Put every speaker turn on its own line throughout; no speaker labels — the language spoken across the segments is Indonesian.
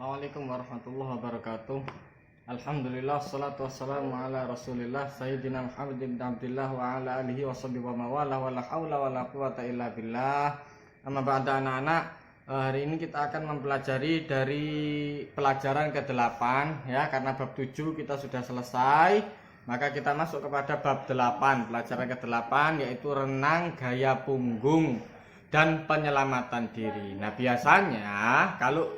Assalamualaikum warahmatullahi wabarakatuh. Alhamdulillah, salatu wassalamu ala rasulillah Sayyidina Muhammad bin Abdillah wa ala alihi wa sahbihi wa mawala wa la hawla wa la quwata illa billah. Amma ba'da anak-anak, hari ini kita akan mempelajari dari pelajaran ke-8 ya, karena bab 7 kita sudah selesai. Maka kita masuk kepada bab 8, pelajaran ke-8 yaitu renang gaya punggung dan penyelamatan diri. Nah, biasanya kalau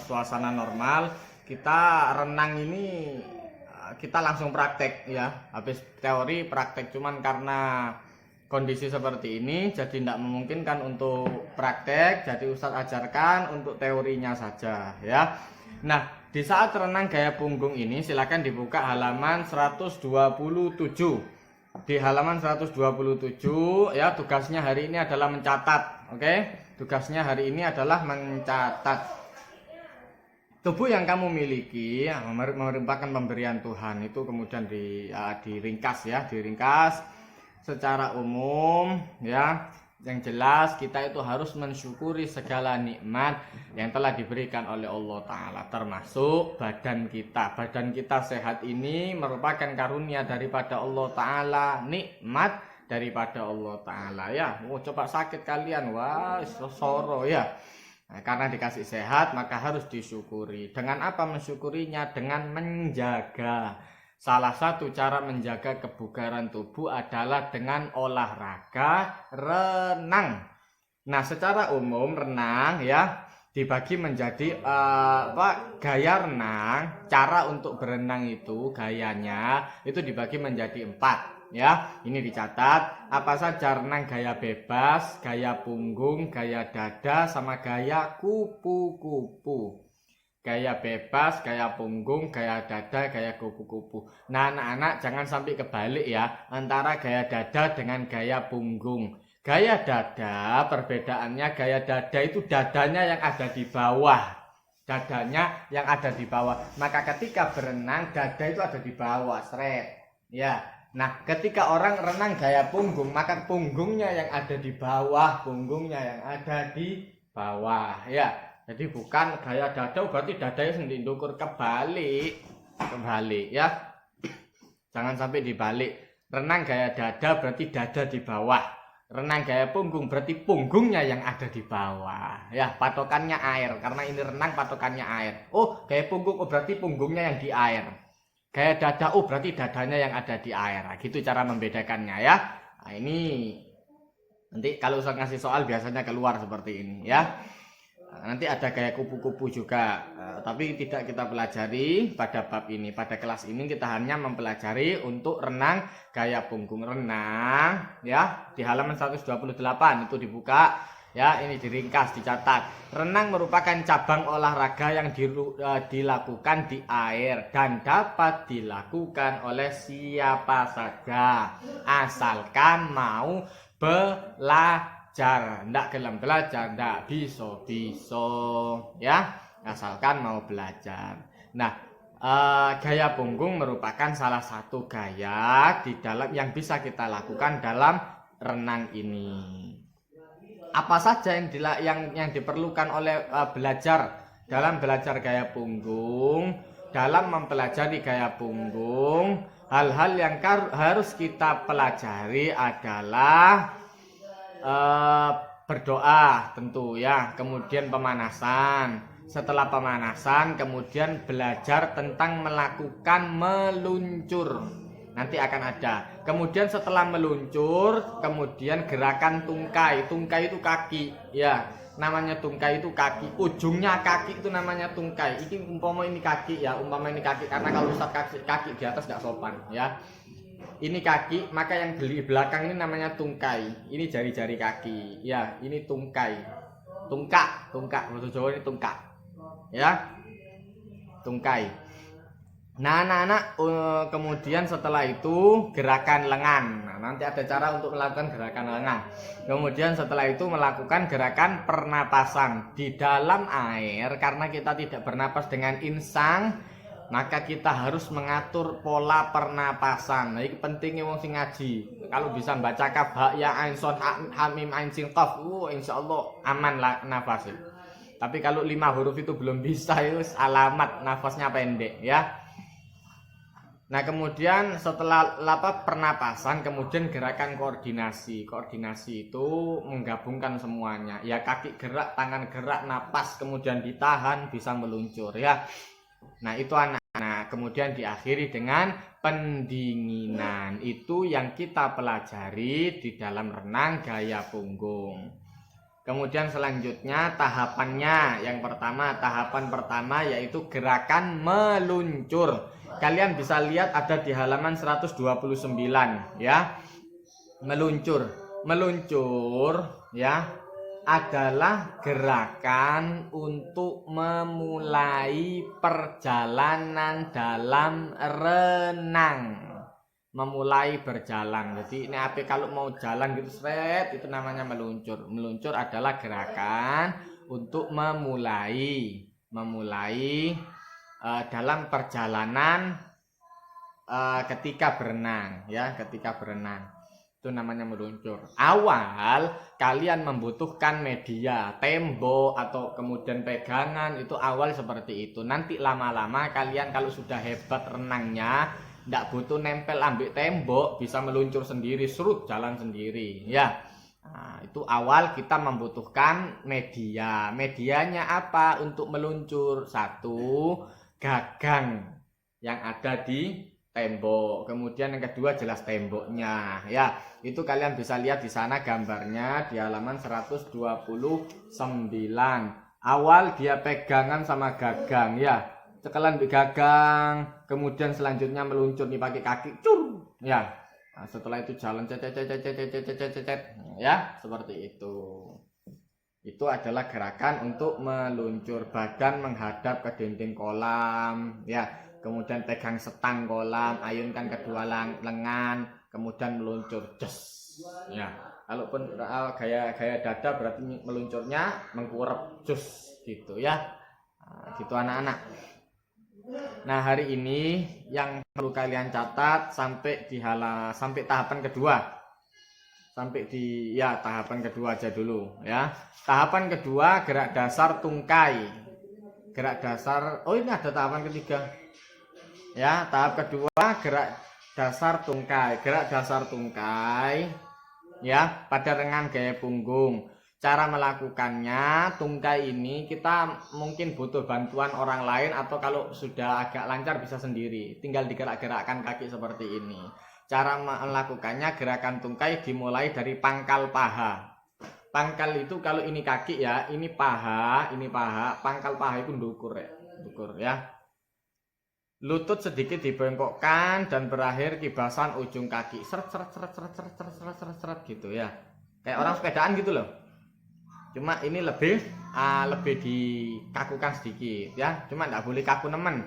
suasana normal kita renang ini kita langsung praktek ya, habis teori praktek. Cuman karena kondisi seperti ini jadi tidak memungkinkan untuk praktek, jadi Ustadz ajarkan untuk teorinya saja ya. Nah, di saat renang gaya punggung ini silakan dibuka halaman 127. Di halaman 127 ya, tugasnya hari ini adalah mencatat. Oke, tugasnya hari ini adalah mencatat. Tubuh yang kamu miliki ya, merupakan pemberian Tuhan, itu kemudian diringkas ya, diringkas secara umum ya. Yang jelas kita itu harus mensyukuri segala nikmat yang telah diberikan oleh Allah Ta'ala, termasuk badan kita. Badan kita sehat ini merupakan karunia daripada Allah Ta'ala, nikmat daripada Allah Ta'ala ya. Coba sakit kalian, wah soro ya. Nah, karena dikasih sehat maka harus disyukuri. Dengan apa mensyukurinya? Dengan menjaga. Salah satu cara menjaga kebugaran tubuh adalah dengan olahraga renang. Nah, secara umum renang ya dibagi menjadi gaya renang. Cara untuk berenang itu gayanya itu dibagi menjadi 4 ya. Ini dicatat apa saja: renang gaya bebas, gaya punggung, gaya dada, sama gaya kupu-kupu. Gaya bebas, gaya punggung, gaya dada, gaya kupu-kupu. Nah, anak-anak jangan sampai kebalik ya antara gaya dada dengan gaya punggung. Gaya dada, perbedaannya gaya dada itu dadanya yang ada di bawah. Dadanya yang ada di bawah. Maka ketika berenang dada itu ada di bawah, seret. Ya. Nah, ketika orang renang gaya punggung, maka punggungnya yang ada di bawah, punggungnya yang ada di bawah ya. Jadi bukan gaya dada berarti dadanya sendiri ndukur, kebalik ya. Jangan sampai dibalik. Renang gaya dada berarti dada di bawah. Renang gaya punggung berarti punggungnya yang ada di bawah. Ya, patokannya air karena ini renang patokannya air. Oh, gaya punggung berarti punggungnya yang di air. Gaya dada berarti dadanya yang ada di air. Nah, gitu cara membedakannya ya. Nah, ini nanti kalau usah ngasih soal biasanya keluar seperti ini ya. Nanti ada gaya kupu-kupu juga, tapi tidak kita pelajari pada bab ini. Pada kelas ini kita hanya mempelajari untuk renang gaya punggung. Renang ya di halaman 128 itu dibuka ya, ini diringkas, dicatat. Renang merupakan cabang olahraga yang dilakukan di air dan dapat dilakukan oleh siapa saja asalkan mau belajar. Ndak gelem belajar ndak bisa ya, asalkan mau belajar. Nah, gaya punggung merupakan salah satu gaya di dalam yang bisa kita lakukan dalam renang ini. Apa saja yang diperlukan oleh belajar dalam belajar gaya punggung? Dalam mempelajari gaya punggung, hal-hal yang harus kita pelajari adalah berdoa tentu ya, kemudian pemanasan. Setelah pemanasan kemudian belajar tentang melakukan meluncur, nanti akan ada. Kemudian setelah meluncur kemudian gerakan tungkai. Tungkai itu kaki ya, namanya tungkai itu kaki, ujungnya kaki itu namanya tungkai. Ini umpama ini kaki ya, umpama ini kaki, karena kalau Ustaz kaki di atas nggak sopan ya. Ini kaki, maka yang di belakang ini namanya tungkai. Ini jari-jari kaki. Ya, ini tungkai. Tungkak, bahasa Jawa ini tungkak. Ya. Tungkai. Nah, anak-anak, kemudian setelah itu gerakan lengan. Nah, nanti ada cara untuk melakukan gerakan lengan. Kemudian setelah itu melakukan gerakan pernapasan di dalam air. Karena kita tidak bernapas dengan insang, maka kita harus mengatur pola pernapasan. Nah, ini pentingnya wong sing ngaji. Kalau bisa baca kaf, ha, ya, ain, son, ha, mim, ain, sin, qaf, insyaallah aman lah nafasnya. Tapi kalau 5 huruf itu belum bisa, itu alamat nafasnya pendek ya. Nah, kemudian setelah pernapasan, kemudian gerakan koordinasi. Koordinasi itu menggabungkan semuanya. Ya, kaki gerak, tangan gerak, napas kemudian ditahan, bisa meluncur ya. Nah, itu anak-anak. Kemudian diakhiri dengan pendinginan. Itu yang kita pelajari di dalam renang gaya punggung. Kemudian selanjutnya tahapannya. Yang pertama, tahapan pertama yaitu gerakan meluncur. Kalian bisa lihat ada di halaman 129 ya. Meluncur ya adalah gerakan untuk memulai perjalanan dalam renang. Memulai berjalan. Jadi ini kalau mau jalan gitu seret, itu namanya meluncur. Meluncur adalah gerakan untuk memulai dalam perjalanan ketika berenang ya, ketika berenang itu namanya meluncur. Awal kalian membutuhkan media, tembok atau kemudian pegangan, itu awal seperti itu. Nanti lama-lama kalian kalau sudah hebat renangnya, tidak butuh nempel ambil tembok, bisa meluncur sendiri, surut jalan sendiri ya. Nah, itu awal kita membutuhkan media. Medianya apa untuk meluncur? Satu, gagang yang ada di tembok. Kemudian yang kedua jelas temboknya ya. Itu kalian bisa lihat di sana gambarnya di halaman 129. Awal dia pegangan sama gagang ya. Cekelan di gagang, kemudian selanjutnya meluncur nih pakai kaki cur ya. Nah, setelah itu jalan ya, seperti itu. Itu adalah gerakan untuk meluncur, badan menghadap ke dinding kolam ya. Kemudian pegang setang kolam, ayunkan kedua lengan, kemudian meluncur ya. Kalaupun gaya dada berarti meluncurnya mengkurep gitu ya. Nah, gitu anak-anak. Nah, hari ini yang perlu kalian catat sampai tahapan kedua. Sampai di tahapan kedua aja dulu ya. Tahapan kedua gerak dasar tungkai. Gerak dasar. Oh, ini ada tahapan ketiga. Ya, tahap kedua gerak dasar tungkai. Gerak dasar tungkai ya pada renang gaya punggung. Cara melakukannya, tungkai ini kita mungkin butuh bantuan orang lain atau kalau sudah agak lancar bisa sendiri. Tinggal digerak-gerakkan kaki seperti ini. Cara melakukannya, gerakan tungkai dimulai dari pangkal paha. Pangkal itu kalau ini kaki ya, ini paha, pangkal paha itu ndukur ya. Lutut sedikit dibengkokkan dan berakhir kibasan ujung kaki. Seret gitu ya. Kayak orang sepedaan gitu loh. Cuma ini lebih dikakukan sedikit ya. Cuma tidak boleh kaku nemen.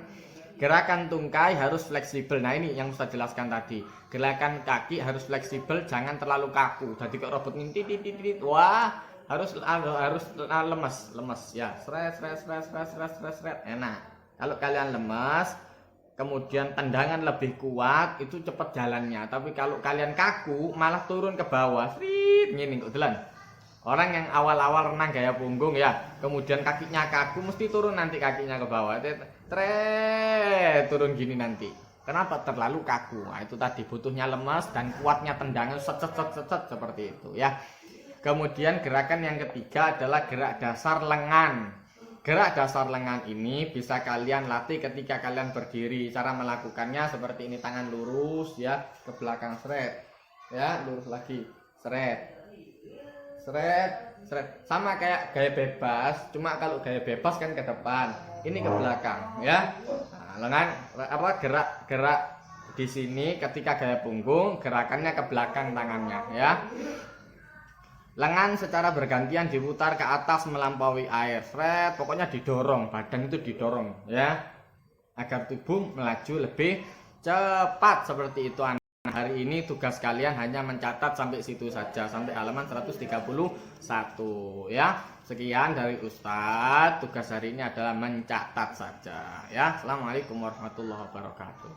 Gerakan tungkai harus fleksibel. Nah, ini yang saya jelaskan tadi. Gerakan kaki harus fleksibel, jangan terlalu kaku. Jadi kok robot ini wah, harus lemes ya. Seret. Enak. Kalau kalian lemes, kemudian tendangan lebih kuat, itu cepat jalannya. Tapi kalau kalian kaku, malah turun ke bawah. Gini kok jalan. Orang yang awal-awal renang gaya punggung ya, kemudian kakinya kaku, mesti turun nanti kakinya ke bawah. Turun gini nanti. Kenapa? Terlalu kaku. Nah, itu tadi butuhnya lemas dan kuatnya tendangan set seperti itu ya. Kemudian gerakan yang ketiga adalah gerak dasar lengan. Gerak dasar lengan ini bisa kalian latih ketika kalian berdiri. Cara melakukannya seperti ini, tangan lurus ya, ke belakang seret. Ya, lurus lagi. Seret. Sama kayak gaya bebas, cuma kalau gaya bebas kan ke depan, ini ke belakang ya. Nah, lengan gerak di sini ketika gaya punggung, gerakannya ke belakang tangannya ya. Lengan secara bergantian diputar ke atas melampaui air. Pokoknya didorong, badan itu didorong ya, agar tubuh melaju lebih cepat seperti itu. Hari ini tugas kalian hanya mencatat sampai situ saja, sampai halaman 131 ya. Sekian dari Ustadz, tugas hari ini adalah mencatat saja ya. Assalamualaikum warahmatullahi wabarakatuh.